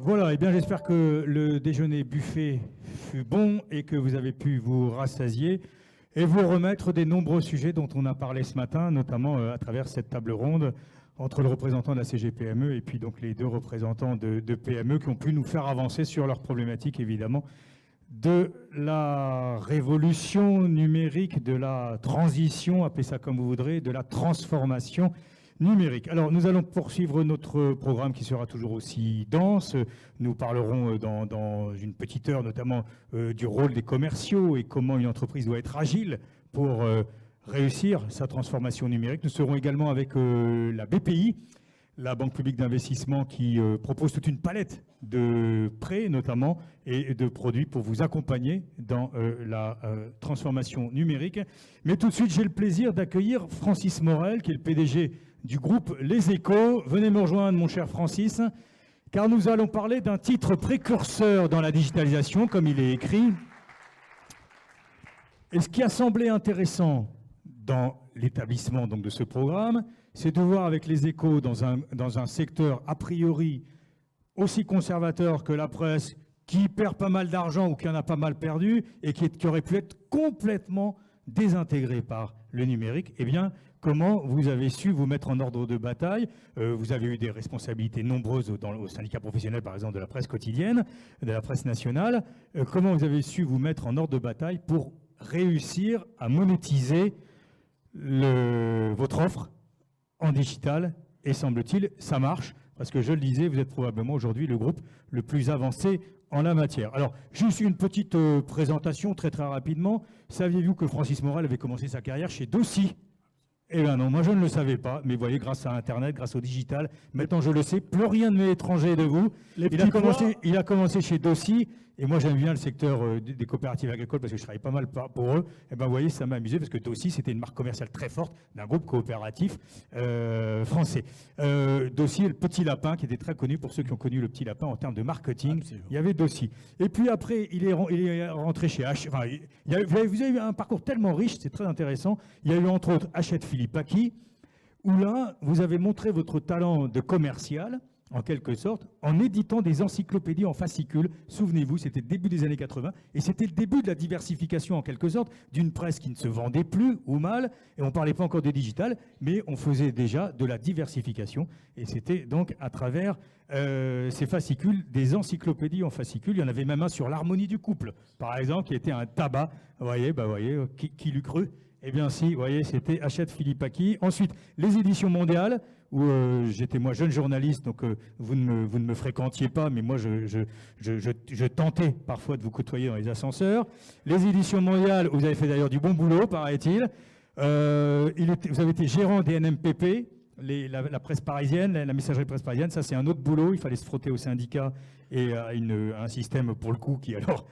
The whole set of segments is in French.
Voilà, et bien j'espère que le déjeuner buffet fut bon et que vous avez pu vous rassasier et vous remettre des nombreux sujets dont on a parlé ce matin, notamment à travers cette table ronde entre le représentant de la CGPME et puis donc les deux représentants de PME qui ont pu nous faire avancer sur leurs problématiques, évidemment, de la révolution numérique, de la transition, appelez ça comme vous voudrez, de la transformation numérique. Alors, nous allons poursuivre notre programme qui sera toujours aussi dense. Nous parlerons dans une petite heure notamment du rôle des commerciaux et comment une entreprise doit être agile pour réussir sa transformation numérique. Nous serons également avec la BPI, la Banque publique d'investissement, qui propose toute une palette de prêts notamment et de produits pour vous accompagner dans la transformation numérique. Mais tout de suite, j'ai le plaisir d'accueillir Francis Morel, qui est le PDG du groupe Les Échos. Venez me rejoindre, mon cher Francis, car nous allons parler d'un titre précurseur dans la digitalisation, comme il est écrit. Et ce qui a semblé intéressant dans l'établissement donc, de ce programme, c'est de voir avec Les Échos dans un secteur a priori aussi conservateur que la presse, qui perd pas mal d'argent ou qui en a pas mal perdu et qui aurait pu être complètement désintégré par le numérique, eh bien, comment vous avez su vous mettre en ordre de bataille? Vous avez eu des responsabilités nombreuses au syndicat professionnel, par exemple, de la presse quotidienne, de la presse nationale. Comment vous avez su vous mettre en ordre de bataille pour réussir à monétiser votre offre en digital? Et semble-t-il, ça marche, parce que je le disais, vous êtes probablement aujourd'hui le groupe le plus avancé en la matière. Alors, juste une petite présentation très rapidement. Saviez-vous que Francis Morel avait commencé sa carrière chez Dossi? Eh bien non, moi je ne le savais pas, mais vous voyez, grâce à Internet, grâce au digital, maintenant je le sais, plus rien ne m'est étranger de vous. Il a commencé chez Dossi, et moi j'aime bien le secteur des coopératives agricoles parce que je travaille pas mal pour eux. Et ben vous voyez, ça m'a amusé parce que Dossi, c'était une marque commerciale très forte d'un groupe coopératif français. Dossi est le petit lapin qui était très connu pour ceux qui ont connu le petit lapin en termes de marketing. Absolument. Il y avait Dossi. Et puis après, il est rentré chez H. Enfin, vous avez eu un parcours tellement riche, c'est très intéressant. Il y a eu entre autres Hachette Filipaki, où là, vous avez montré votre talent de commercial, en quelque sorte, en éditant des encyclopédies en fascicules. Souvenez-vous, c'était le début des années 80, et c'était le début de la diversification, en quelque sorte, d'une presse qui ne se vendait plus ou mal, et on ne parlait pas encore de digital, mais on faisait déjà de la diversification, et c'était donc à travers ces fascicules, des encyclopédies en fascicules. Il y en avait même un sur l'harmonie du couple, par exemple, qui était un tabac. Vous voyez, qui l'eût cru? Eh bien si, vous voyez, c'était Hachette Filipaki. Ensuite, les éditions mondiales, où j'étais moi jeune journaliste, donc vous ne me fréquentiez pas, mais moi je tentais parfois de vous côtoyer dans les ascenseurs. Les éditions mondiales, vous avez fait d'ailleurs du bon boulot, paraît-il. Vous avez été gérant des NMPP, la presse parisienne, la messagerie presse parisienne, ça c'est un autre boulot, il fallait se frotter au syndicat et à un système pour le coup qui alors,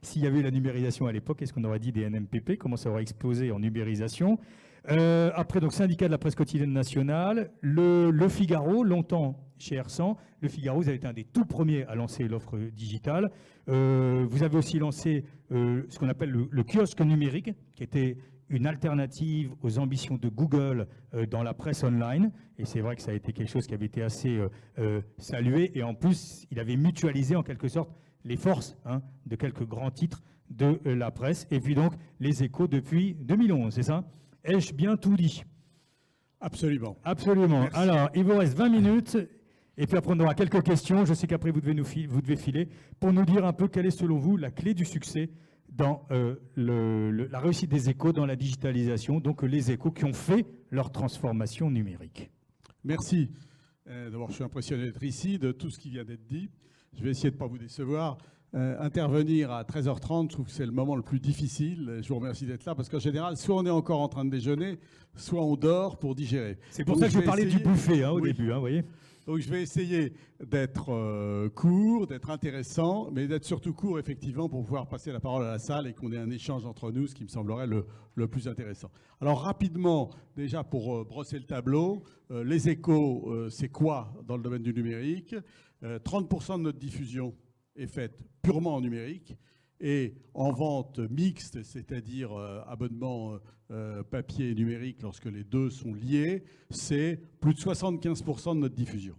s'il y avait eu la numérisation à l'époque, est-ce qu'on aurait dit des NMPP, comment ça aurait explosé en numérisation? Après, donc syndicat de la presse quotidienne nationale, le Figaro, longtemps chez Hersant. Le Figaro, vous avez été un des tout premiers à lancer l'offre digitale. Vous avez aussi lancé ce qu'on appelle le kiosque numérique, qui était une alternative aux ambitions de Google dans la presse online. Et c'est vrai que ça a été quelque chose qui avait été assez salué. Et en plus, il avait mutualisé en quelque sorte les forces de quelques grands titres de la presse. Et puis donc, Les Échos depuis 2011, c'est ça? Ai-je bien tout dit? Absolument. Absolument. Merci. Alors, il vous reste 20 minutes. Et puis après, on aura quelques questions. Je sais qu'après, vous devez filer pour nous dire un peu quelle est, selon vous, la clé du succès dans la réussite des Échos dans la digitalisation, donc les Échos qui ont fait leur transformation numérique. Merci. D'abord, je suis impressionné d'être ici, de tout ce qui vient d'être dit. Je vais essayer de ne pas vous décevoir. Intervenir à 13h30, je trouve que c'est le moment le plus difficile. Je vous remercie d'être là parce qu'en général, soit on est encore en train de déjeuner, soit on dort pour digérer. C'est pour ça que je parlais du buffet au début, vous voyez. Donc je vais essayer d'être court, d'être intéressant, mais d'être surtout court effectivement pour pouvoir passer la parole à la salle et qu'on ait un échange entre nous, ce qui me semblerait le plus intéressant. Alors rapidement, déjà pour brosser le tableau, les Échos, c'est quoi dans le domaine du numérique? 30% de notre diffusion est faite purement en numérique et en vente mixte, c'est-à-dire abonnement papier et numérique lorsque les deux sont liés, c'est plus de 75% de notre diffusion.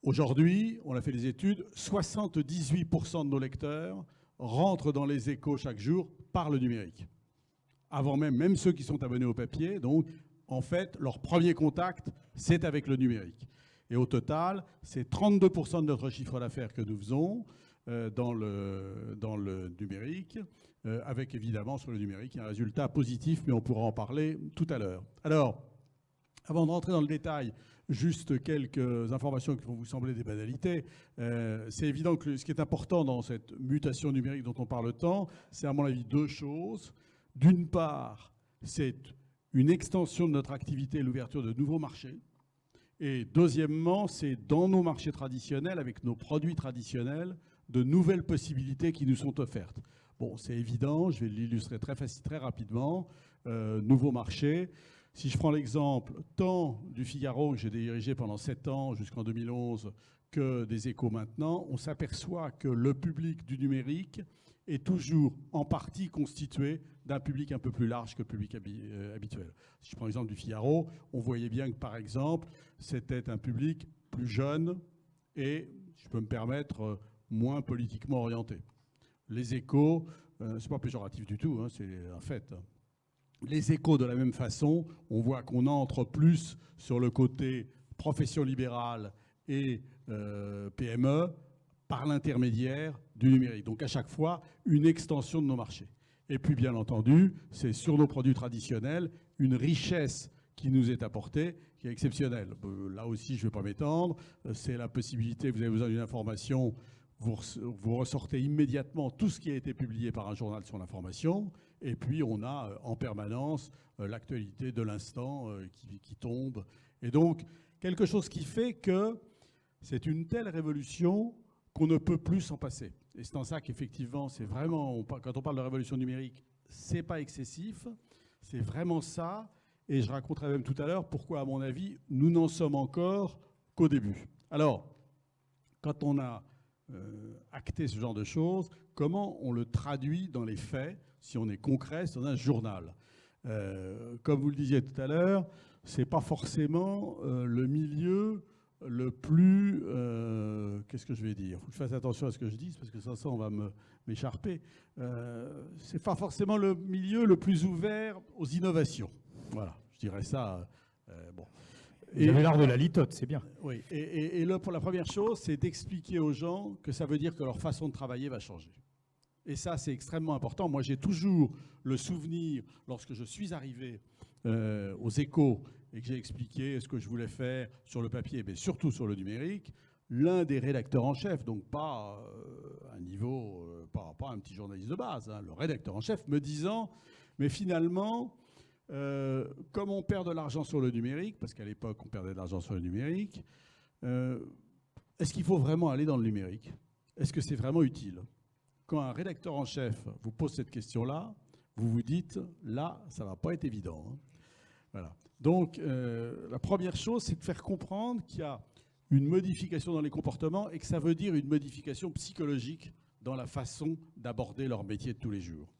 Aujourd'hui, on a fait des études, 78% de nos lecteurs rentrent dans les Échos chaque jour par le numérique. Avant même ceux qui sont abonnés au papier. Donc, en fait, leur premier contact, c'est avec le numérique. Et au total, c'est 32% de notre chiffre d'affaires que nous faisons dans le numérique, avec évidemment sur le numérique un résultat positif, mais on pourra en parler tout à l'heure. Alors, avant de rentrer dans le détail, juste quelques informations qui vont vous sembler des banalités. C'est évident que ce qui est important dans cette mutation numérique dont on parle tant, c'est à mon avis deux choses. D'une part, c'est une extension de notre activité et l'ouverture de nouveaux marchés. Et deuxièmement, c'est dans nos marchés traditionnels, avec nos produits traditionnels, de nouvelles possibilités qui nous sont offertes. Bon, c'est évident, je vais l'illustrer très rapidement. Nouveaux marchés. Si je prends l'exemple tant du Figaro, que j'ai dirigé pendant 7 ans jusqu'en 2011, que des Échos maintenant, on s'aperçoit que le public du numérique est toujours en partie constitué d'un public un peu plus large que le public habituel. Si je prends l'exemple du Figaro, on voyait bien que, par exemple, c'était un public plus jeune et, je peux me permettre, moins politiquement orienté. Les Échos, c'est pas péjoratif du tout, hein, c'est un fait. Les Échos, de la même façon, on voit qu'on entre plus sur le côté profession libérale et PME par l'intermédiaire du numérique. Donc à chaque fois, une extension de nos marchés. Et puis bien entendu, c'est sur nos produits traditionnels une richesse qui nous est apportée, qui est exceptionnelle. Là aussi, je ne vais pas m'étendre. C'est la possibilité, vous avez besoin d'une information, vous ressortez immédiatement tout ce qui a été publié par un journal sur l'information. Et puis on a en permanence l'actualité de l'instant qui tombe. Et donc, quelque chose qui fait que c'est une telle révolution qu'on ne peut plus s'en passer. Et c'est en ça qu'effectivement, c'est vraiment, quand on parle de révolution numérique, c'est pas excessif, c'est vraiment ça. Et je raconterai même tout à l'heure pourquoi, à mon avis, nous n'en sommes encore qu'au début. Alors, quand on a acté ce genre de choses, comment on le traduit dans les faits, si on est concret, c'est dans un journal. Comme vous le disiez tout à l'heure, c'est pas forcément le milieu le plus... qu'est-ce que je vais dire ? Il faut que je fasse attention à ce que je dis, parce que sans ça, on va m'écharper. C'est pas forcément le milieu le plus ouvert aux innovations. Voilà, je dirais ça. Bon. Vous avez l'art de la litote, c'est bien. Oui, et là, pour la première chose, c'est d'expliquer aux gens que ça veut dire que leur façon de travailler va changer. Et ça, c'est extrêmement important. Moi, j'ai toujours le souvenir, lorsque je suis arrivé aux Échos et que j'ai expliqué ce que je voulais faire sur le papier, mais surtout sur le numérique, l'un des rédacteurs en chef, donc pas un niveau, pas un petit journaliste de base, hein, le rédacteur en chef, me disant, mais finalement, comme on perd de l'argent sur le numérique, parce qu'à l'époque, on perdait de l'argent sur le numérique, est-ce qu'il faut vraiment aller dans le numérique ? Est-ce que c'est vraiment utile ? Quand un rédacteur en chef vous pose cette question-là, vous vous dites, là, ça ne va pas être évident. Hein. Voilà. Donc, la première chose, c'est de faire comprendre qu'il y a une modification dans les comportements et que ça veut dire une modification psychologique dans la façon d'aborder leur métier de tous les jours.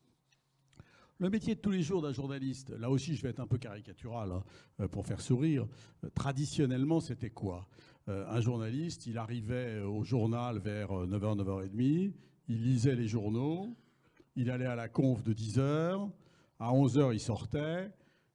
Le métier de tous les jours d'un journaliste, là aussi je vais être un peu caricatural hein, pour faire sourire, traditionnellement c'était quoi ? Un journaliste, il arrivait au journal vers 9h, 9h30, il lisait les journaux, il allait à la conf de 10h, à 11h il sortait,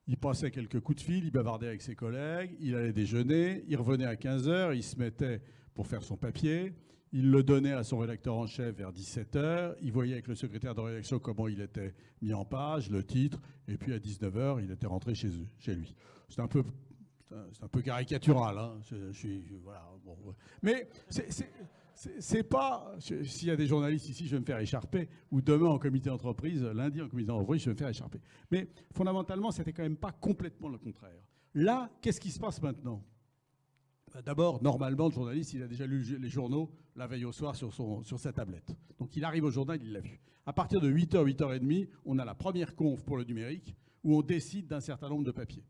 il passait quelques coups de fil, il bavardait avec ses collègues, il allait déjeuner, il revenait à 15h, il se mettait pour faire son papier, il le donnait à son rédacteur en chef vers 17h, il voyait avec le secrétaire de rédaction comment il était mis en page, le titre, et puis à 19h, il était rentré chez lui. C'est un peu caricatural, hein. Voilà, bon, ouais. Mais c'est pas... S'il y a des journalistes ici, je vais me faire écharper, ou demain en comité d'entreprise, lundi en comité d'entreprise, je vais me faire écharper. Mais fondamentalement, c'était quand même pas complètement le contraire. Là, qu'est-ce qui se passe maintenant ? D'abord, normalement, le journaliste, il a déjà lu les journaux la veille au soir sur sa tablette. Donc il arrive au journal, il l'a vu. À partir de 8h, 8h30, on a la première conf pour le numérique, où on décide d'un certain nombre de papiers.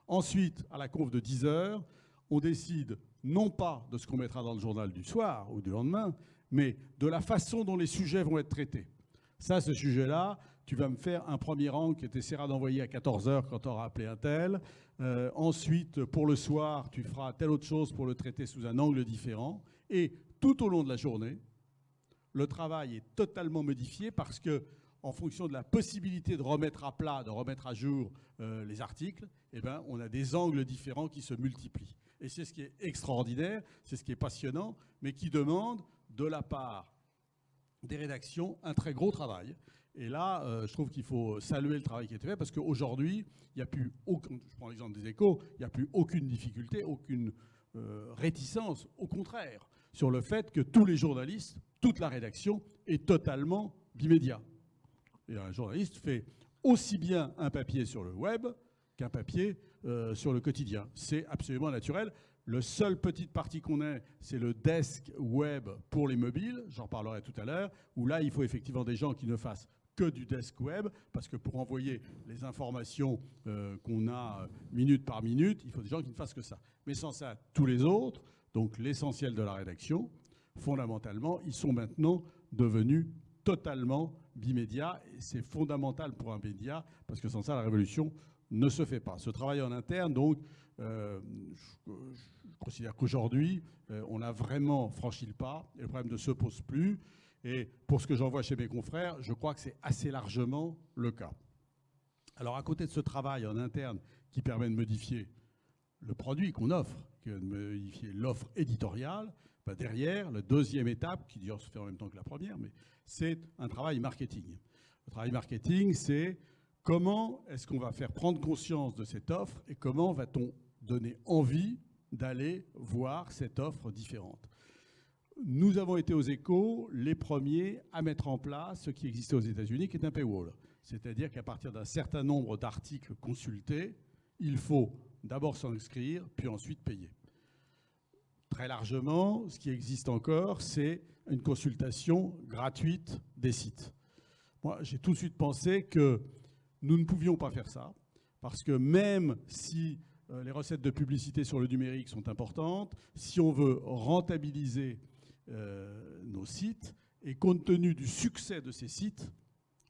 Ensuite, à la conf de 10h, on décide non pas de ce qu'on mettra dans le journal du soir ou du lendemain, mais de la façon dont les sujets vont être traités. Ça, ce sujet-là, tu vas me faire un premier rang que tu essaieras d'envoyer à 14 heures quand tu auras appelé un tel. Ensuite, pour le soir, tu feras telle autre chose pour le traiter sous un angle différent. Et tout au long de la journée, le travail est totalement modifié parce que, en fonction de la possibilité de remettre à plat, de remettre à jour les articles, eh ben, on a des angles différents qui se multiplient. Et c'est ce qui est extraordinaire, c'est ce qui est passionnant, mais qui demande de la part des rédactions un très gros travail. Et là, je trouve qu'il faut saluer le travail qui a été fait parce qu'aujourd'hui, il n'y a plus aucun, je prends l'exemple des Échos, il n'y a plus aucune difficulté, aucune réticence, au contraire, sur le fait que tous les journalistes, toute la rédaction est totalement bimédia. Et un journaliste fait aussi bien un papier sur le web qu'un papier sur le quotidien. C'est absolument naturel. Le seul petite partie qu'on ait, c'est le desk web pour les mobiles, j'en parlerai tout à l'heure, où là, il faut effectivement des gens qui ne fassent que du desk web, parce que pour envoyer les informations qu'on a minute par minute, il faut des gens qui ne fassent que ça. Mais sans ça, tous les autres, donc l'essentiel de la rédaction, fondamentalement, ils sont maintenant devenus totalement bimédia. Et c'est fondamental pour un média, parce que sans ça, la révolution ne se fait pas. Ce travail en interne, donc, je considère qu'aujourd'hui, on a vraiment franchi le pas, et le problème ne se pose plus. Et pour ce que j'en vois chez mes confrères, je crois que c'est assez largement le cas. Alors, à côté de ce travail en interne qui permet de modifier le produit qu'on offre, de modifier l'offre éditoriale, ben derrière, la deuxième étape, qui d'ailleurs se fait en même temps que la première, mais c'est un travail marketing. Le travail marketing, c'est comment est-ce qu'on va faire prendre conscience de cette offre et comment va-t-on donner envie d'aller voir cette offre différente. Nous avons été aux Échos les premiers à mettre en place ce qui existait aux États-Unis, qui est un paywall. C'est-à-dire qu'à partir d'un certain nombre d'articles consultés, il faut d'abord s'inscrire, puis ensuite payer. Très largement, ce qui existe encore, c'est une consultation gratuite des sites. Moi, j'ai tout de suite pensé que nous ne pouvions pas faire ça, parce que même si les recettes de publicité sur le numérique sont importantes, si on veut rentabiliser nos sites, et compte tenu du succès de ces sites,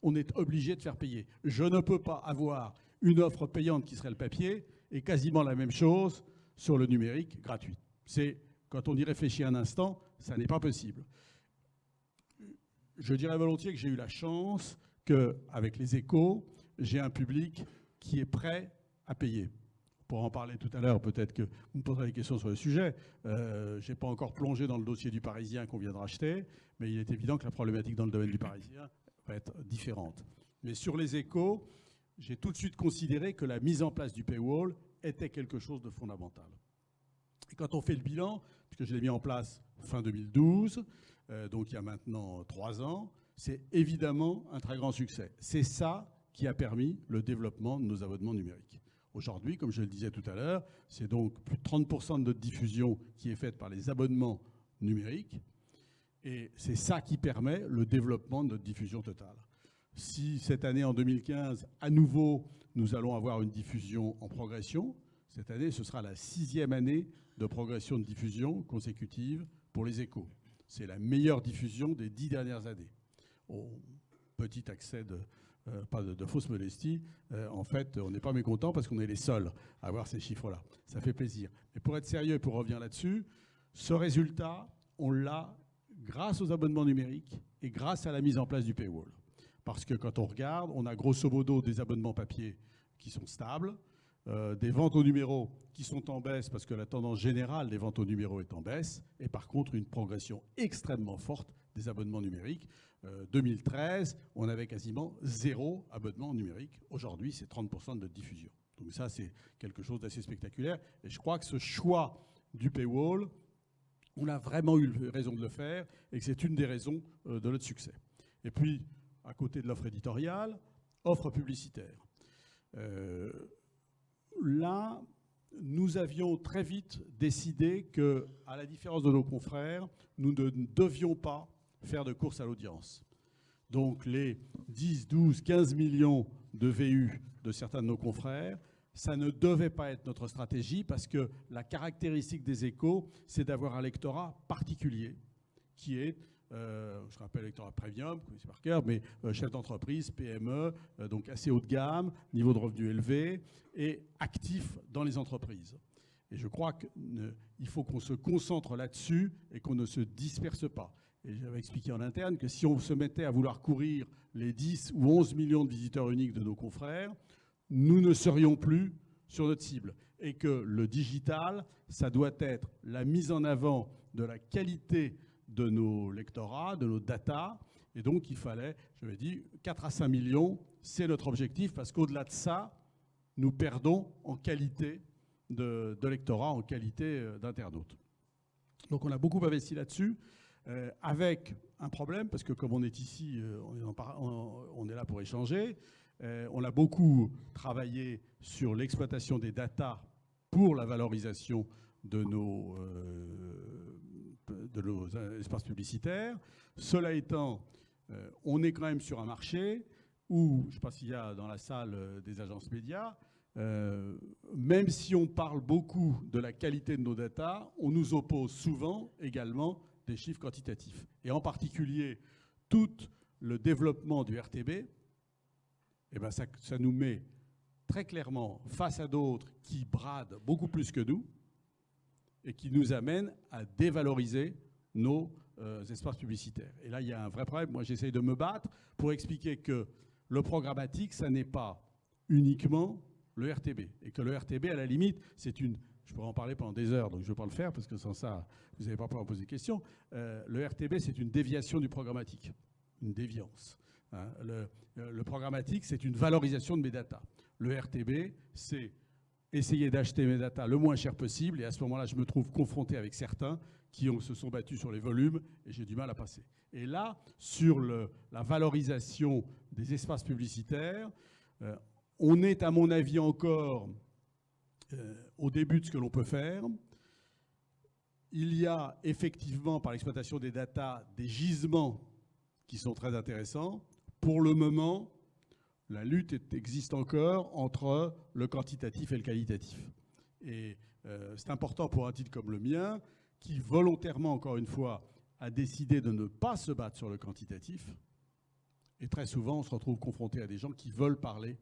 on est obligé de faire payer. Je ne peux pas avoir une offre payante qui serait le papier et quasiment la même chose sur le numérique gratuit. C'est, quand on y réfléchit un instant, ça n'est pas possible. Je dirais volontiers que j'ai eu la chance qu'avec les Échos, j'ai un public qui est prêt à payer. Pour en parler tout à l'heure, peut-être que vous me poserez des questions sur le sujet. Je n'ai pas encore plongé dans le dossier du Parisien qu'on vient de racheter, mais il est évident que la problématique dans le domaine du Parisien va être différente. Mais sur les Échos, j'ai tout de suite considéré que la mise en place du paywall était quelque chose de fondamental. Et quand on fait le bilan, puisque je l'ai mis en place fin 2012, donc il y a maintenant 3 ans, c'est évidemment un très grand succès. C'est ça qui a permis le développement de nos abonnements numériques. Aujourd'hui, comme je le disais tout à l'heure, c'est donc plus de 30% de notre diffusion qui est faite par les abonnements numériques. Et c'est ça qui permet le développement de notre diffusion totale. Si cette année, en 2015, à nouveau, nous allons avoir une diffusion en progression, cette année, ce sera la 6e année de progression de diffusion consécutive pour les Échos. C'est la meilleure diffusion des 10 dernières années. Au petit accès pas de fausse modestie, en fait, on n'est pas mécontent parce qu'on est les seuls à avoir ces chiffres-là. Ça fait plaisir. Mais pour être sérieux et pour revenir là-dessus, ce résultat, on l'a grâce aux abonnements numériques et grâce à la mise en place du paywall. Parce que quand on regarde, on a grosso modo des abonnements papier qui sont stables, des ventes au numéro qui sont en baisse parce que la tendance générale des ventes au numéro est en baisse, et par contre une progression extrêmement forte des abonnements numériques. 2013, on avait quasiment 0 abonnement numérique. Aujourd'hui, c'est 30% de notre diffusion. Donc ça, c'est quelque chose d'assez spectaculaire. Et je crois que ce choix du paywall, on a vraiment eu raison de le faire et que c'est une des raisons de notre succès. Et puis, à côté de l'offre éditoriale, offre publicitaire. Là, nous avions très vite décidé que, à la différence de nos confrères, nous ne devions pas faire de course à l'audience. Donc les 10, 12, 15 millions de VU de certains de nos confrères, ça ne devait pas être notre stratégie parce que la caractéristique des Échos, c'est d'avoir un lectorat particulier qui est je rappelle lectorat premium, c'est par cœur, mais chef d'entreprise, PME, donc assez haut de gamme, niveau de revenu élevé et actif dans les entreprises. Et je crois qu'il faut qu'on se concentre là-dessus et qu'on ne se disperse pas. Et j'avais expliqué en interne que si on se mettait à vouloir courir les 10 ou 11 millions de visiteurs uniques de nos confrères, nous ne serions plus sur notre cible. Et que le digital, ça doit être la mise en avant de la qualité de nos lectorats, de nos data. Et donc, il fallait, je l'ai dit, 4 à 5 millions, c'est notre objectif, parce qu'au-delà de ça, nous perdons en qualité de lectorat, en qualité d'internaute. Donc, on a beaucoup investi là-dessus, avec un problème, parce que comme on est ici, on est là pour échanger. On a beaucoup travaillé sur l'exploitation des data pour la valorisation de nos espaces publicitaires. Cela étant, on est quand même sur un marché où, je ne sais pas s'il y a dans la salle des agences médias, même si on parle beaucoup de la qualité de nos data, on nous oppose souvent également des chiffres quantitatifs. Et en particulier, tout le développement du RTB, eh ben ça nous met très clairement face à d'autres qui bradent beaucoup plus que nous et qui nous amènent à dévaloriser nos espaces publicitaires. Et là, il y a un vrai problème. Moi, j'essaye de me battre pour expliquer que le programmatique, ça n'est pas uniquement le RTB. Et que le RTB, à la limite, c'est une... Je pourrais en parler pendant des heures, donc je ne vais pas le faire, parce que sans ça, vous n'allez pas pouvoir me poser de questions. Le RTB, c'est une déviation du programmatique, une déviance. Hein. Le programmatique, c'est une valorisation de mes datas. Le RTB, c'est essayer d'acheter mes datas le moins cher possible, et à ce moment-là, je me trouve confronté avec certains qui se sont battus sur les volumes, et j'ai du mal à passer. Et là, sur la valorisation des espaces publicitaires, on est, à mon avis, encore au début de ce que l'on peut faire. Il y a effectivement, par l'exploitation des datas, des gisements qui sont très intéressants. Pour le moment, la lutte existe encore entre le quantitatif et le qualitatif. Et c'est important pour un titre comme le mien, qui volontairement, encore une fois, a décidé de ne pas se battre sur le quantitatif. Et très souvent, on se retrouve confronté à des gens qui veulent parler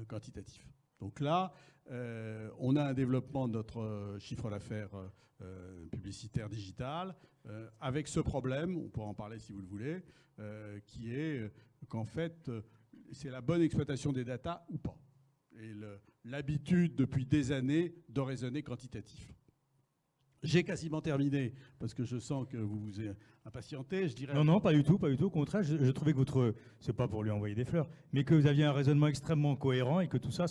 quantitatif. Donc là, on a un développement de notre chiffre d'affaires publicitaire digital avec ce problème, on pourra en parler si vous le voulez, qui est qu'en fait, c'est la bonne exploitation des datas ou pas. Et l'habitude depuis des années de raisonner quantitatif. J'ai quasiment terminé, parce que je sens que vous vous impatientez. Je dirais... Non, pas du tout, pas du tout. Au contraire, je trouvais que votre... C'est pas pour lui envoyer des fleurs, mais que vous aviez un raisonnement extrêmement cohérent et que tout ça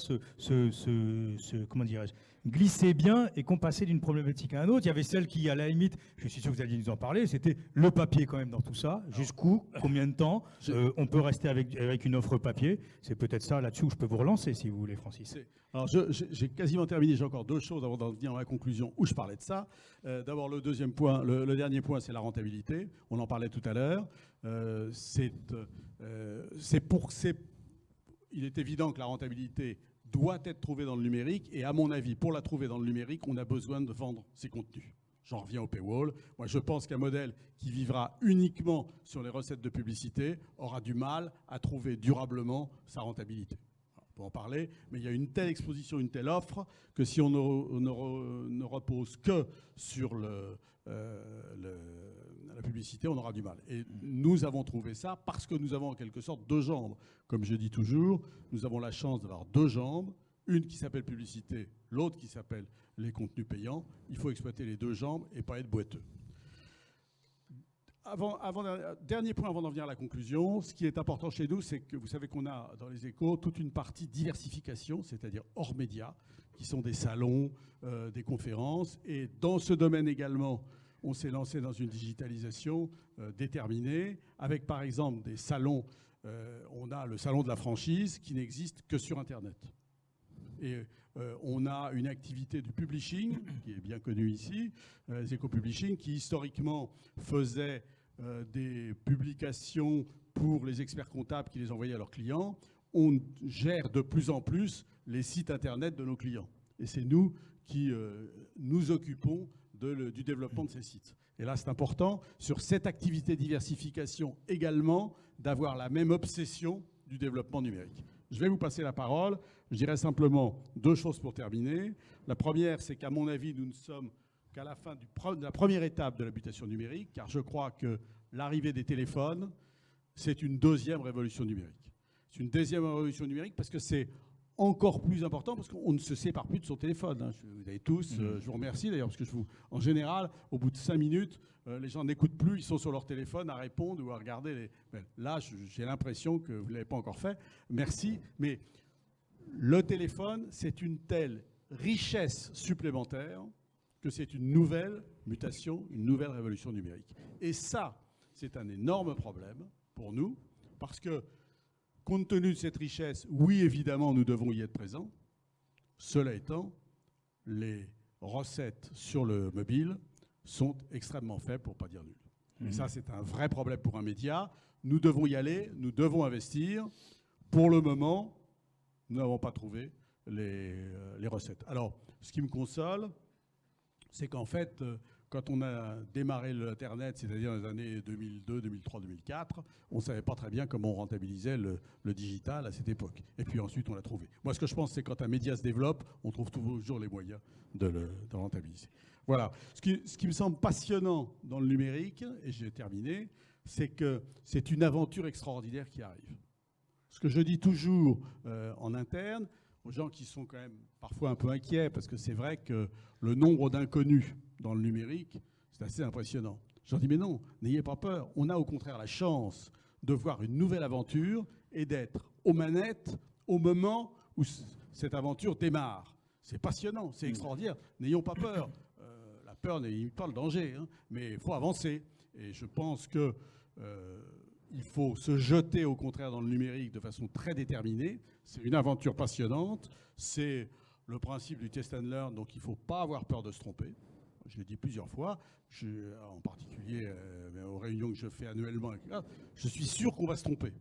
comment dirais-je, glissait bien et qu'on passait d'une problématique à une autre. Il y avait celle qui, à la limite, je suis sûr que vous alliez nous en parler, c'était le papier quand même dans tout ça. Jusqu'où, combien de temps on peut rester avec une offre papier. C'est peut-être ça là-dessus où je peux vous relancer, si vous voulez, Francis. Alors, j'ai quasiment terminé. J'ai encore deux choses avant d'en venir à ma conclusion où je parlais de ça. D'abord, le deuxième point, le dernier point, c'est la rentabilité. On en parlait tout à l'heure. Il est évident que la rentabilité doit être trouvée dans le numérique. Et à mon avis, pour la trouver dans le numérique, on a besoin de vendre ses contenus. J'en reviens au paywall. Moi, je pense qu'un modèle qui vivra uniquement sur les recettes de publicité aura du mal à trouver durablement sa rentabilité. On peut en parler, mais il y a une telle exposition, une telle offre, que si on ne repose que sur la publicité, on aura du mal. Et nous avons trouvé ça parce que nous avons en quelque sorte deux jambes. Comme je dis toujours, nous avons la chance d'avoir deux jambes, une qui s'appelle publicité, l'autre qui s'appelle les contenus payants. Il faut exploiter les deux jambes et pas être boiteux. Dernier point avant d'en venir à la conclusion, ce qui est important chez nous, c'est que vous savez qu'on a dans les Échos toute une partie diversification, c'est-à-dire hors médias, qui sont des salons, des conférences. Et dans ce domaine également, on s'est lancé dans une digitalisation déterminée, avec par exemple des salons. On a le salon de la franchise qui n'existe que sur Internet. Et on a une activité du publishing, qui est bien connue ici, les éco-publishing, qui historiquement faisait des publications pour les experts comptables qui les envoyaient à leurs clients. On gère de plus en plus les sites Internet de nos clients. Et c'est nous qui nous occupons du développement de ces sites. et là c'est important, sur cette activité diversification également, d'avoir la même obsession du développement numérique. Je vais vous passer la parole. Je dirais simplement 2 choses pour terminer. La première, c'est qu'à mon avis, nous ne sommes qu'à la fin de la première étape de la mutation numérique, car je crois que l'arrivée des téléphones, c'est une deuxième révolution numérique. C'est une deuxième révolution numérique parce que c'est encore plus important, parce qu'on ne se sépare plus de son téléphone. Hein. Vous avez tous, je vous remercie d'ailleurs, parce que en général, au bout de 5 minutes, les gens n'écoutent plus, ils sont sur leur téléphone à répondre ou à regarder. Là, j'ai l'impression que vous ne l'avez pas encore fait. Merci. Mais le téléphone, c'est une telle richesse supplémentaire que c'est une nouvelle mutation, une nouvelle révolution numérique. Et ça, c'est un énorme problème pour nous, parce que, compte tenu de cette richesse, oui, évidemment, nous devons y être présents. Cela étant, les recettes sur le mobile sont extrêmement faibles, pour ne pas dire nulles. Et ça, c'est un vrai problème pour un média. Nous devons y aller, nous devons investir. Pour le moment, nous n'avons pas trouvé les recettes. Alors, ce qui me console, c'est qu'en fait, quand on a démarré l'Internet, c'est-à-dire dans les années 2002, 2003, 2004, on ne savait pas très bien comment on rentabilisait le digital à cette époque. Et puis ensuite, on l'a trouvé. Moi, ce que je pense, c'est que quand un média se développe, on trouve toujours les moyens de le rentabiliser. Voilà. Ce qui me semble passionnant dans le numérique, et j'ai terminé, c'est que c'est une aventure extraordinaire qui arrive. Ce que je dis toujours en interne, aux gens qui sont quand même parfois un peu inquiets, parce que c'est vrai que le nombre d'inconnus dans le numérique, c'est assez impressionnant. Je leur dis, mais non, n'ayez pas peur. On a au contraire la chance de voir une nouvelle aventure et d'être aux manettes au moment où cette aventure démarre. C'est passionnant, c'est extraordinaire. N'ayons pas peur. La peur n'évite pas le danger, hein, mais il faut avancer. Et je pense que il faut se jeter au contraire dans le numérique de façon très déterminée. C'est une aventure passionnante. C'est le principe du test and learn, donc il ne faut pas avoir peur de se tromper. Je l'ai dit plusieurs fois, en particulier aux réunions que je fais annuellement. Je suis sûr qu'on va se tromper.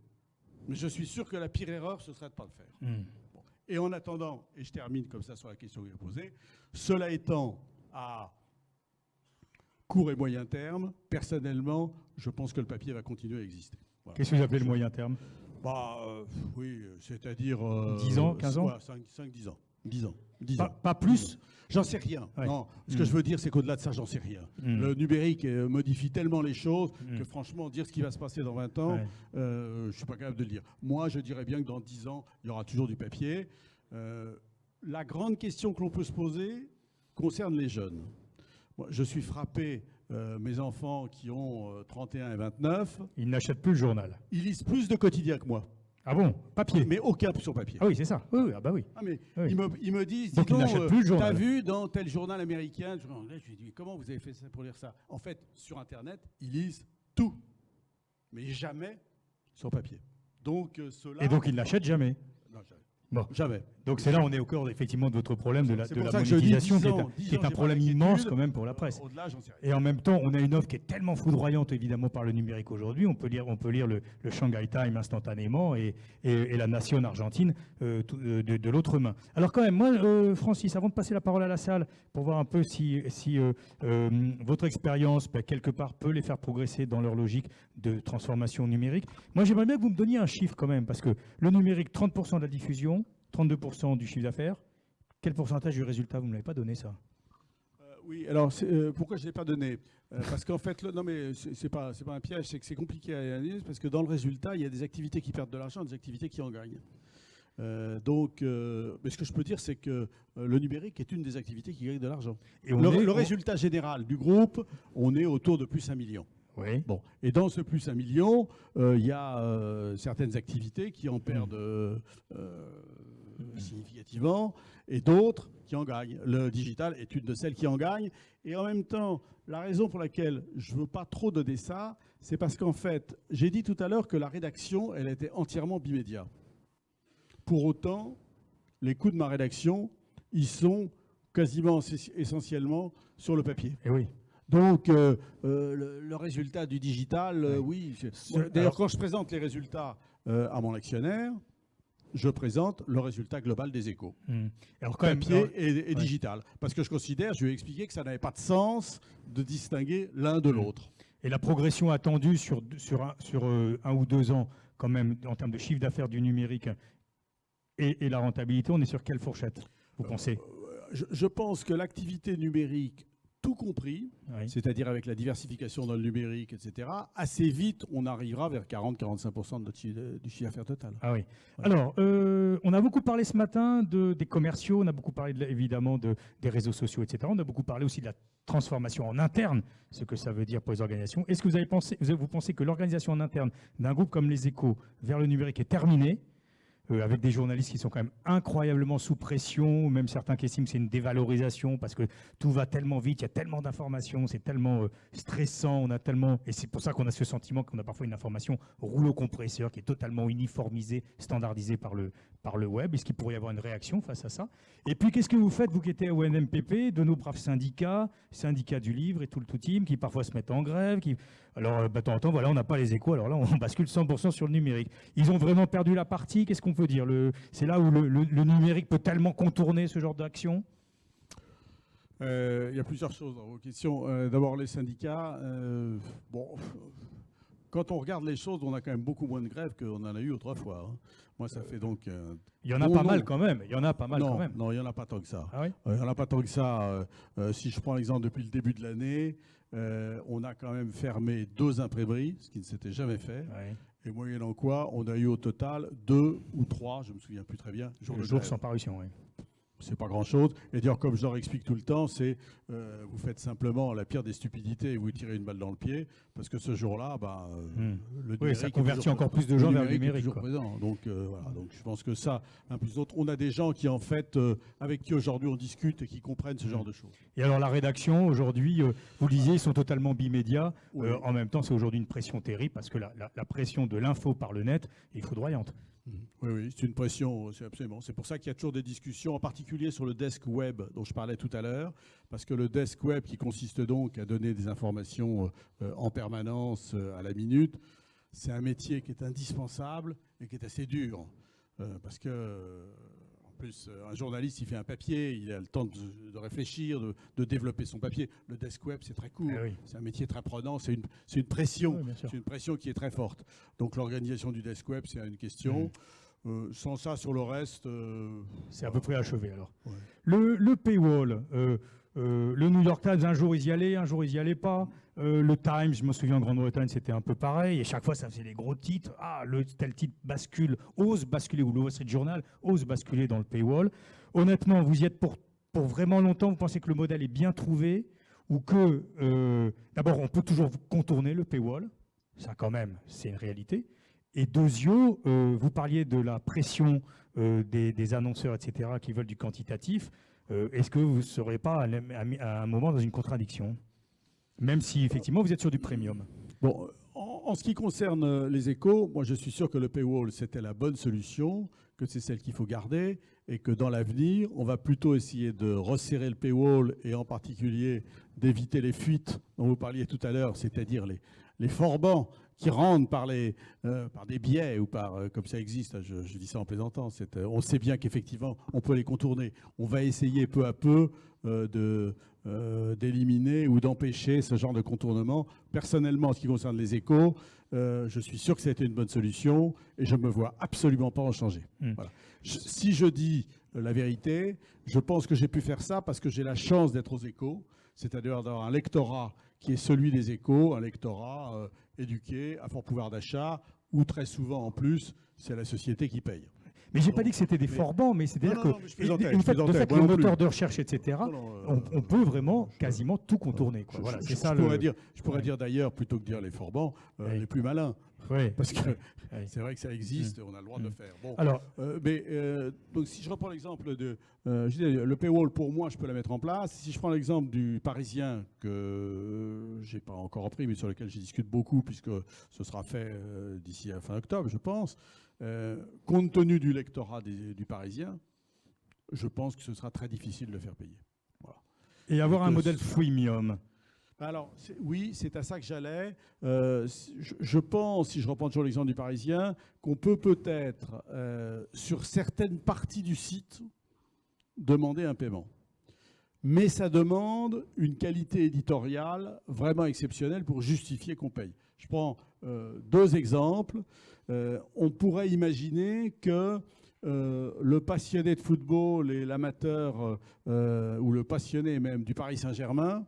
Mais je suis sûr que la pire erreur, ce serait de ne pas le faire. Bon. Et en attendant, et je termine comme ça sur la question que vous posée, cela étant à court et moyen terme, personnellement, je pense que le papier va continuer à exister. Voilà. Qu'est-ce que vous appelez le moyen terme? Oui, c'est-à-dire... 10 ans, 15 ans 5-10 ans. 10 ans. 10 ans. Pas plus? J'en sais rien. Ouais. Non, ce que je veux dire, c'est qu'au-delà de ça, j'en sais rien. Le numérique modifie tellement les choses que franchement, dire ce qui va se passer dans 20 ans, je ne suis pas capable de le dire. Moi, je dirais bien que dans 10 ans, il y aura toujours du papier. La grande question que l'on peut se poser concerne les jeunes. Moi, je suis frappé, mes enfants qui ont 31 et 29. Ils n'achètent plus le journal. Ils lisent plus de quotidien que moi. Ah bon? Papier? Mais aucun sur papier. Ah oui, c'est ça. Oui, ah bah oui. Ah mais oui. Ils me disent, donc ils n'achètent plus le journal. T'as vu dans tel journal américain? Je lui dis, comment vous avez fait ça pour lire ça? En fait, sur Internet, ils lisent tout, mais jamais sur papier. Donc cela. Et donc ils n'achètent jamais? Non, jamais. Bon. Jamais. Donc c'est là on est au cœur effectivement de votre problème de la C'est pour ça que monétisation, je dis qui est un problème immense quand même pour la presse. Au-delà, j'en sais rien. Et en même temps, on a une offre qui est tellement foudroyante évidemment par le numérique aujourd'hui. On peut lire le Shanghai Times instantanément et la Nation argentine de l'autre main. Alors quand même, moi, Francis, avant de passer la parole à la salle, pour voir un peu si votre expérience, quelque part, peut les faire progresser dans leur logique de transformation numérique, moi j'aimerais bien que vous me donniez un chiffre quand même, parce que le numérique, 30% de la diffusion, 32% du chiffre d'affaires. Quel pourcentage du résultat? Vous ne me l'avez pas donné, ça? Oui, alors pourquoi je ne l'ai pas donné? Parce qu'en fait, non mais c'est pas un piège, c'est que c'est compliqué à analyser, parce que dans le résultat, il y a des activités qui perdent de l'argent et des activités qui en gagnent. Mais ce que je peux dire, c'est que le numérique est une des activités qui gagne de l'argent. Le résultat général du groupe, on est autour de plus 1 million. Oui. Bon. Et dans ce plus 1 million, il y a certaines activités qui en perdent significativement et d'autres qui en gagnent. Le digital est une de celles qui en gagne. Et en même temps, la raison pour laquelle je ne veux pas trop donner ça, c'est parce qu'en fait, j'ai dit tout à l'heure que la rédaction, elle était entièrement bimédia. Pour autant, les coûts de ma rédaction, ils sont quasiment essentiellement sur le papier. Et oui. Donc, le résultat du digital, oui. D'ailleurs, quand je présente les résultats à mon actionnaire, je présente le résultat global des échos. Alors, quand Papier même, et digital. Parce que je considère, je vais expliquer que ça n'avait pas de sens de distinguer l'un de l'autre. et la progression attendue sur 1 ou 2 ans, quand même, en termes de chiffre d'affaires du numérique et la rentabilité, on est sur quelle fourchette, vous pensez? Je pense que l'activité numérique, tout compris, Oui. c'est-à-dire avec la diversification dans le numérique, etc., assez vite, on arrivera vers 40-45% de du chiffre d'affaires total. Ah oui. Ouais. Alors, on a beaucoup parlé ce matin des commerciaux, on a beaucoup parlé évidemment des réseaux sociaux, etc. On a beaucoup parlé aussi de la transformation en interne, ce que ça veut dire pour les organisations. Est-ce que vous pensez que l'organisation en interne d'un groupe comme les Échos vers le numérique est terminée, avec des journalistes qui sont quand même incroyablement sous pression, même certains qui estiment que c'est une dévalorisation parce que tout va tellement vite, il y a tellement d'informations, c'est tellement stressant, on a tellement, et c'est pour ça qu'on a ce sentiment qu'on a parfois une information rouleau compresseur qui est totalement uniformisée, standardisée par le web. Est-ce qu'il pourrait y avoir une réaction face à ça? Et puis qu'est-ce que vous faites, vous qui étiez au NMPP, de nos braves syndicats du livre et tout le tout team, qui parfois se mettent en grève, alors de temps en temps, voilà, on n'a pas les Échos, alors là on bascule 100% sur le numérique. Ils ont vraiment perdu la partie, qu'est-ce qu'on peut dire? C'est là où le numérique peut tellement contourner ce genre d'action? Il y a plusieurs choses dans vos questions. D'abord, les syndicats. Quand on regarde les choses, on a quand même beaucoup moins de grèves qu'on en a eu autrefois. Hein. Moi, ça fait donc... il y en a pas mal quand même. Il y en a pas mal quand même. Non, il n'y en a pas tant que ça. Ah oui? Il n'y en a pas tant que ça. Si je prends l'exemple depuis le début de l'année, on a quand même fermé 2 imprimeries, ce qui ne s'était jamais fait. Ouais. Et moyennant quoi, on a eu au total 2 ou 3, je ne me souviens plus très bien, jours de grève. Sans parution, oui. C'est pas grand-chose. Et dire, comme je leur explique tout le temps, c'est vous faites simplement la pire des stupidités et vous tirez une balle dans le pied, parce que ce jour-là, le Oui, ça numérique convertit encore plus de gens vers le numérique. est toujours présent. Donc, voilà. Donc je pense que ça, un plus d'autre, on a des gens qui, en fait, avec qui aujourd'hui on discute et qui comprennent ce genre de choses. Et alors la rédaction, aujourd'hui, vous le disiez, ils sont totalement bimédias. Oui. En même temps, c'est aujourd'hui une pression terrible, parce que la pression de l'info par le net est foudroyante. Oui, c'est une pression, c'est absolument. C'est pour ça qu'il y a toujours des discussions, en particulier sur le desk web dont je parlais tout à l'heure, parce que le desk web qui consiste donc à donner des informations en permanence à la minute, c'est un métier qui est indispensable et qui est assez dur, parce que en plus, un journaliste, il fait un papier, il a le temps de réfléchir, de développer son papier. Le desk web, c'est très court. Eh oui. C'est un métier très prenant, c'est une pression. Oui, bien sûr. C'est une pression qui est très forte. Donc l'organisation du desk web, c'est une question. Sans ça, sur le reste... C'est à peu près achevé, alors. Ouais. Le paywall, le New York Times, un jour ils y allaient, un jour ils y allaient pas. Le Times, je me souviens en Grande-Bretagne, c'était un peu pareil. Et chaque fois, ça faisait des gros titres. Ah, tel titre ose basculer, ou le Wall Street Journal ose basculer dans le paywall. Honnêtement, vous y êtes pour vraiment longtemps. Vous pensez que le modèle est bien trouvé, ou que, d'abord, on peut toujours contourner le paywall. Ça, quand même, c'est une réalité. Et deuxièmement, vous parliez de la pression des annonceurs, etc., qui veulent du quantitatif. Est-ce que vous ne serez pas à un moment dans une contradiction ? Même si, effectivement, vous êtes sur du premium. Bon, en ce qui concerne les Échos, moi je suis sûr que le paywall, c'était la bonne solution, que c'est celle qu'il faut garder, et que dans l'avenir, on va plutôt essayer de resserrer le paywall, et en particulier d'éviter les fuites dont vous parliez tout à l'heure, c'est-à-dire les forbans qui rentrent par des biais ou comme ça existe, je dis ça en plaisantant, on sait bien qu'effectivement, on peut les contourner. On va essayer peu à peu d'éliminer ou d'empêcher ce genre de contournement. Personnellement, en ce qui concerne les Échos, je suis sûr que ça a été une bonne solution et je ne me vois absolument pas en changer. Voilà. Si je dis la vérité, je pense que j'ai pu faire ça parce que j'ai la chance d'être aux Échos, c'est-à-dire d'avoir un lectorat qui est celui des Échos, un lectorat éduqué, à fort pouvoir d'achat, où très souvent en plus, c'est la société qui paye. Mais je n'ai pas dit que c'était des forbans, mais c'est-à-dire que le moteur de recherche, etc., on peut vraiment quasiment tout contourner. Quoi. Voilà, je pourrais dire d'ailleurs, plutôt que dire les forbans, les plus malins. Oui. Parce que c'est vrai que ça existe, on a le droit de le faire. Bon, alors, donc si je reprends l'exemple le paywall, pour moi, je peux la mettre en place. Si je prends l'exemple du Parisien, que je n'ai pas encore repris, mais sur lequel je discute beaucoup, puisque ce sera fait d'ici à fin octobre, je pense, compte tenu du lectorat du Parisien, je pense que ce sera très difficile de le faire payer. Voilà. Et avoir un modèle freemium. Alors, oui, c'est à ça que j'allais. Je pense, si je reprends toujours l'exemple du Parisien, qu'on peut peut-être, sur certaines parties du site, demander un paiement. Mais ça demande une qualité éditoriale vraiment exceptionnelle pour justifier qu'on paye. Je prends 2 exemples. On pourrait imaginer que le passionné de football et l'amateur, ou le passionné même du Paris Saint-Germain,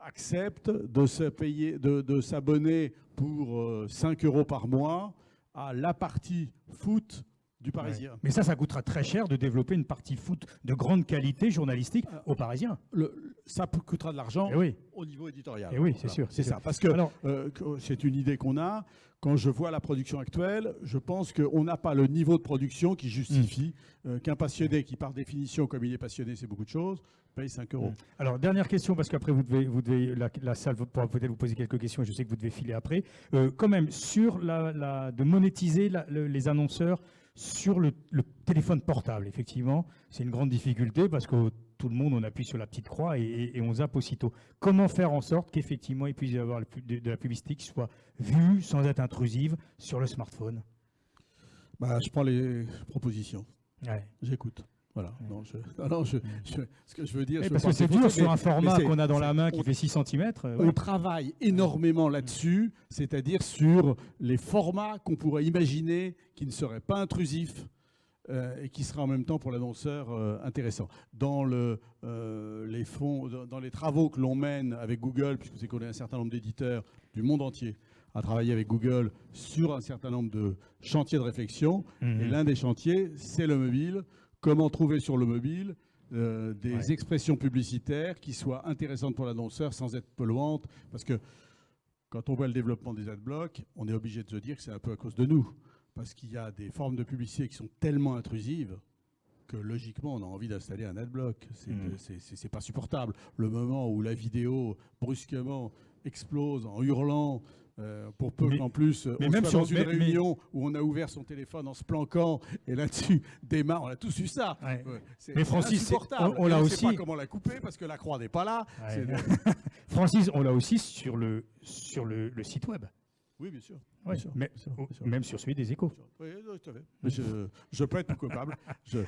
accepte de s'abonner pour 5 € par mois à la partie foot du Parisien. Ouais. Mais ça coûtera très cher de développer une partie foot de grande qualité journalistique au Parisien. Ça coûtera de l'argent au niveau éditorial. Et oui, c'est sûr. C'est ça. Parce que c'est une idée qu'on a. Quand je vois la production actuelle, je pense qu'on n'a pas le niveau de production qui justifie qu'un passionné qui, par définition, comme il est passionné, c'est beaucoup de choses, paye 5 €. Alors, dernière question, parce qu'après, la salle pourra peut-être vous poser quelques questions, et je sais que vous devez filer après. Quand même, sur de monétiser les annonceurs sur le téléphone portable, effectivement, c'est une grande difficulté parce que tout le monde, on appuie sur la petite croix et on zappe aussitôt. Comment faire en sorte qu'effectivement, il puisse y avoir de la publicité qui soit vue sans être intrusive sur le smartphone? Je prends les propositions. Ouais. J'écoute. Voilà. Non, ce que je veux dire... Parce que c'est dur sur un format qu'on a dans la main qui fait 6 cm. On travaille énormément là-dessus, c'est-à-dire sur les formats qu'on pourrait imaginer qui ne seraient pas intrusifs et qui seraient en même temps pour l'annonceur intéressants. Dans les travaux que l'on mène avec Google, puisque c'est qu'on a un certain nombre d'éditeurs du monde entier à travailler avec Google sur un certain nombre de chantiers de réflexion, et l'un des chantiers, c'est le mobile. Comment trouver sur le mobile des expressions publicitaires qui soient intéressantes pour l'annonceur sans être polluantes. Parce que quand on voit le développement des adblocks, on est obligé de se dire que c'est un peu à cause de nous. Parce qu'il y a des formes de publicité qui sont tellement intrusives que logiquement, on a envie d'installer un adblock. C'est pas supportable. Le moment où la vidéo, brusquement, explose en hurlant, pour peu qu'en plus, on soit dans une réunion où on a ouvert son téléphone en se planquant, et là-dessus, démarre, on a tous eu ça. Ouais. Mais Francis, on l'a aussi. On ne sait pas comment la couper parce que la croix n'est pas là. Ouais. Francis, on l'a aussi sur le site web. Oui, bien sûr. Ouais, bien sûr, mais, bien sûr. même sur celui des Échos. Oui, tout à fait. Je peux être coupable.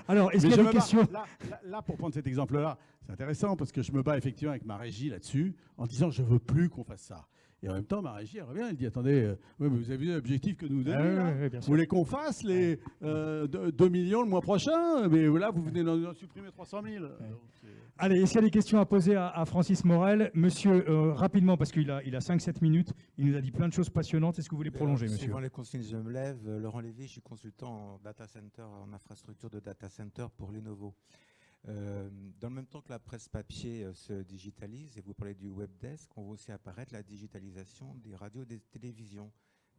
Alors, est-ce qu'il y a des questions? Là, pour prendre cet exemple-là, c'est intéressant parce que je me bats effectivement avec ma régie là-dessus en disant je ne veux plus qu'on fasse ça. Et en même temps, ma régie, elle revient, elle dit attendez, mais vous avez vu l'objectif que nous donnez vous voulez qu'on fasse les 2 millions le mois prochain? Mais là, vous venez d'en supprimer 300 000. Allez, est-ce qu'il y a des questions à poser à Francis Morel? Monsieur, rapidement, parce qu'il a 5-7 minutes, il nous a dit plein de choses passionnantes. Est-ce que vous voulez prolonger, monsieur? Suivant les consignes, je me lève. Laurent Lévy, je suis consultant en data center, en infrastructure de data center pour Lenovo. Dans le même temps que la presse papier se digitalise, et vous parlez du webdesk, on voit aussi apparaître la digitalisation des radios et des télévisions.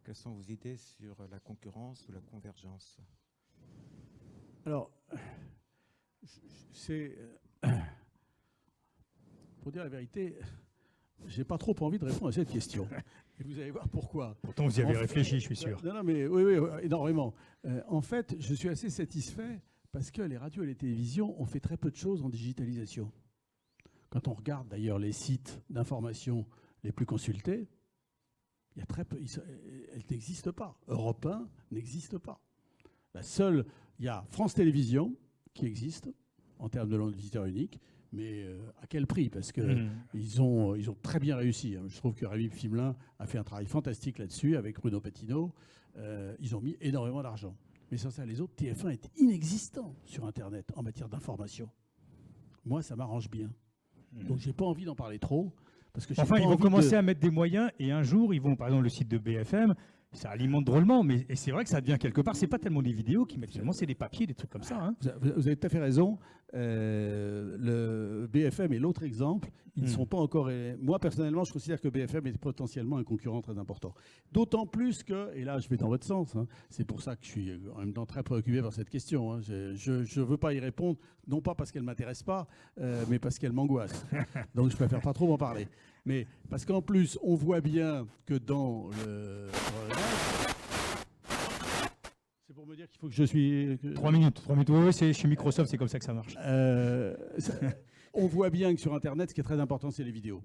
Quelles sont vos idées sur la concurrence ou la convergence? Alors, c'est... Pour dire la vérité, j'ai pas trop envie de répondre à cette question. Et vous allez voir pourquoi. Pourtant, vous y avez réfléchi, je suis sûr. Non, mais oui, énormément. En fait, je suis assez satisfait parce que les radios et les télévisions ont fait très peu de choses en digitalisation. Quand on regarde d'ailleurs les sites d'information les plus consultés, il y a très peu, elles n'existent pas. Europe 1 n'existe pas. Il y a France Télévisions qui existe en termes de nombre de visiteurs uniques, mais à quel prix? Parce qu'ils ont très bien réussi. Je trouve que Rémi Fimelin a fait un travail fantastique là-dessus avec Bruno Patino. Ils ont mis énormément d'argent. Mais sans ça, les autres, TF1 est inexistant sur Internet en matière d'information. Moi, ça m'arrange bien. Donc, j'ai pas envie d'en parler trop. Parce que enfin, ils vont commencer à mettre des moyens et un jour, ils vont, par exemple, le site de BFM, ça alimente drôlement, mais et c'est vrai que ça devient quelque part, c'est pas tellement des vidéos qui mettent, finalement, c'est des papiers, des trucs comme ça. Hein. Vous avez tout à fait raison. Le BFM est l'autre exemple. Ils ne sont pas encore... Moi, personnellement, je considère que BFM est potentiellement un concurrent très important. D'autant plus que, et là, je vais dans votre sens, hein, c'est pour ça que je suis en même temps très préoccupé par cette question. Hein. Je ne veux pas y répondre, non pas parce qu'elle ne m'intéresse pas, mais parce qu'elle m'angoisse. Donc, je préfère pas trop m'en parler. Mais parce qu'en plus, on voit bien que dans le... C'est pour me dire qu'il faut que je suis... 3 minutes. Oui, c'est chez Microsoft, c'est comme ça que ça marche. On voit bien que sur Internet, ce qui est très important, c'est les vidéos.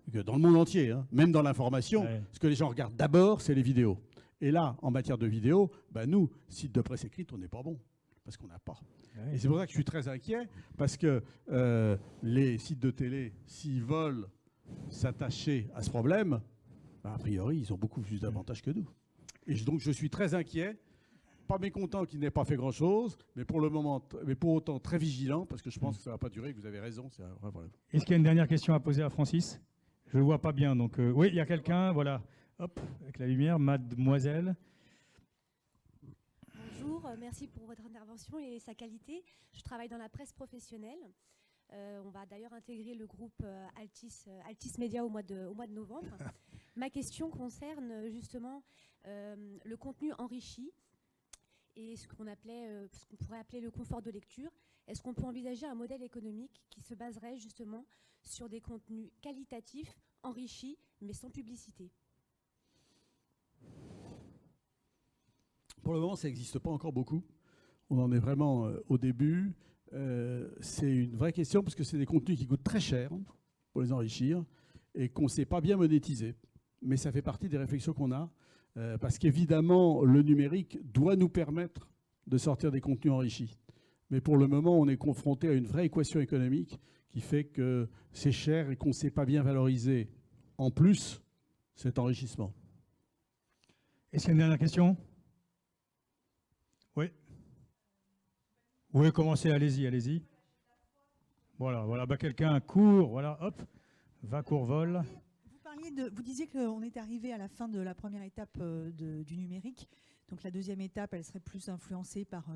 dans le monde entier, hein, même dans l'information, Ouais. ce que les gens regardent d'abord, c'est les vidéos. Et là, en matière de vidéo, nous, site de presse écrite, on n'est pas bon, parce qu'on n'a pas. Ouais. Et c'est pour ça que je suis très inquiet, parce que les sites de télé, s'ils veulent s'attacher à ce problème, a priori, ils ont beaucoup plus d'avantages que nous. Et donc, je suis très inquiet, pas mécontent qu'il n'ait pas fait grand-chose, mais pour le moment, mais pour autant très vigilant, parce que je pense que ça ne va pas durer, que vous avez raison, c'est un vrai problème. Est-ce qu'il y a une dernière question à poser à Francis? Je ne le vois pas bien, donc oui, il y a quelqu'un, voilà, hop, avec la lumière, mademoiselle. Bonjour, merci pour votre intervention et sa qualité. Je travaille dans la presse professionnelle. On va d'ailleurs intégrer le groupe Altis Media au mois de novembre. Ma question concerne justement le contenu enrichi et ce qu'on pourrait appeler le confort de lecture. Est-ce qu'on peut envisager un modèle économique qui se baserait justement sur des contenus qualitatifs, enrichis, mais sans publicité? Pour le moment, ça n'existe pas encore beaucoup. On en est vraiment au début. C'est une vraie question parce que c'est des contenus qui coûtent très cher pour les enrichir et qu'on ne sait pas bien monétiser. Mais ça fait partie des réflexions qu'on a parce qu'évidemment, le numérique doit nous permettre de sortir des contenus enrichis. Mais pour le moment, on est confronté à une vraie équation économique qui fait que c'est cher et qu'on ne sait pas bien valoriser en plus cet enrichissement. Est-ce qu'il y a une dernière question? Oui. Oui, commencez, allez-y, allez-y. Voilà, quelqu'un court, voilà, hop, va, court, vol. Vous disiez qu'on est arrivé à la fin de la première étape du numérique. Donc la deuxième étape, elle serait plus influencée par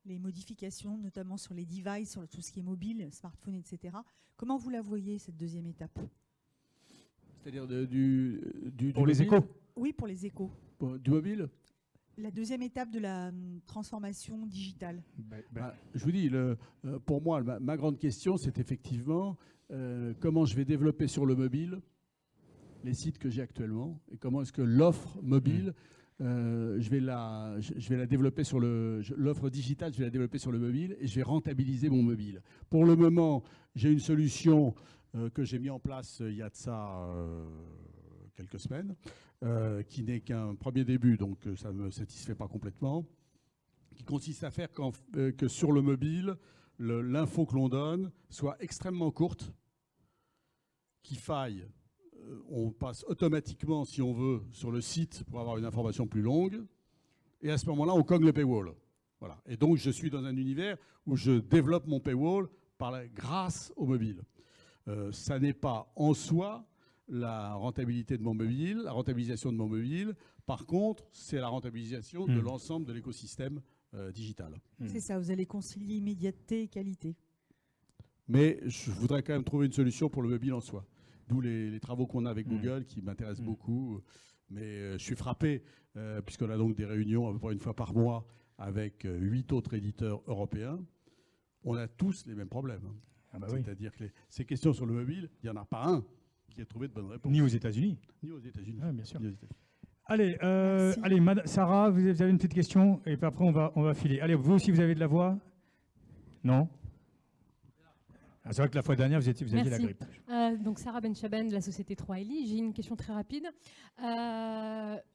les modifications, notamment sur les devices, sur tout ce qui est mobile, smartphone, etc. Comment vous la voyez, cette deuxième étape? C'est-à-dire Pour les échos. Oui, pour les échos. Du mobile. La deuxième étape de la transformation digitale. Je vous dis, pour moi, ma grande question, c'est effectivement comment je vais développer sur le mobile les sites que j'ai actuellement et comment est-ce que l'offre mobile, je vais la développer sur l'offre digitale, je vais la développer sur le mobile et je vais rentabiliser mon mobile. Pour le moment, j'ai une solution que j'ai mis en place il y a de ça quelques semaines, qui n'est qu'un premier début, donc ça ne me satisfait pas complètement, qui consiste à faire que sur le mobile, l'info que l'on donne soit extrêmement courte, qu'il faille, on passe automatiquement, si on veut, sur le site pour avoir une information plus longue, et à ce moment-là, on cogne le paywall. Voilà. Et donc, je suis dans un univers où je développe mon paywall grâce au mobile. Ça n'est pas en soi la rentabilité de mon mobile, la rentabilisation de mon mobile. Par contre, c'est la rentabilisation de l'ensemble de l'écosystème digital. C'est ça, vous allez concilier immédiateté et qualité. Mais je voudrais quand même trouver une solution pour le mobile en soi. D'où les travaux qu'on a avec Google qui m'intéressent beaucoup. Mais je suis frappé, puisqu'on a donc des réunions à peu près une fois par mois avec 8 autres éditeurs européens. On a tous les mêmes problèmes. Ah bah oui. C'est-à-dire que ces questions sur le mobile, il n'y en a pas un qui a trouvé de bonnes réponses. Ni aux États-Unis. Ni aux États-Unis. Ah, bien sûr. Ni aux États-Unis. Allez, Sarah, vous avez une petite question et puis après on va filer. Allez, vous aussi vous avez de la voix? Non? C'est vrai que la fois dernière vous aviez la grippe. Donc Sarah Benchaben de la société 3LI. J'ai une question très rapide.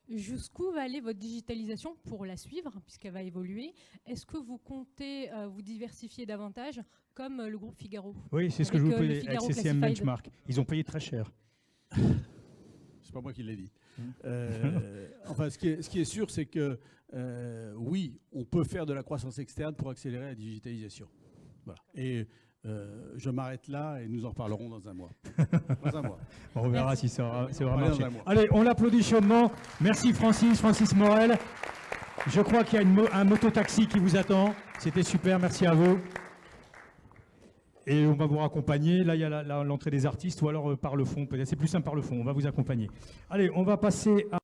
Jusqu'où va aller votre digitalisation pour la suivre, puisqu'elle va évoluer? Est-ce que vous comptez vous diversifier davantage comme le groupe Figaro? Oui, c'est ce que je vous posais avec CCM Classified. Benchmark. Ils ont payé très cher. C'est pas moi qui l'ai dit. Enfin, ce qui est sûr, c'est que oui, on peut faire de la croissance externe pour accélérer la digitalisation. Voilà. Et je m'arrête là et nous en reparlerons dans un mois. On verra si ça On aura va marché. dans un mois. Allez, on l'applaudit chaudement. Merci Francis Morel. Je crois qu'il y a un mototaxi qui vous attend. C'était super, merci à vous. Et on va vous raccompagner. Là, il y a l'entrée des artistes ou alors par le fond. Peut-être c'est plus simple par le fond. On va vous accompagner. Allez, on va passer à...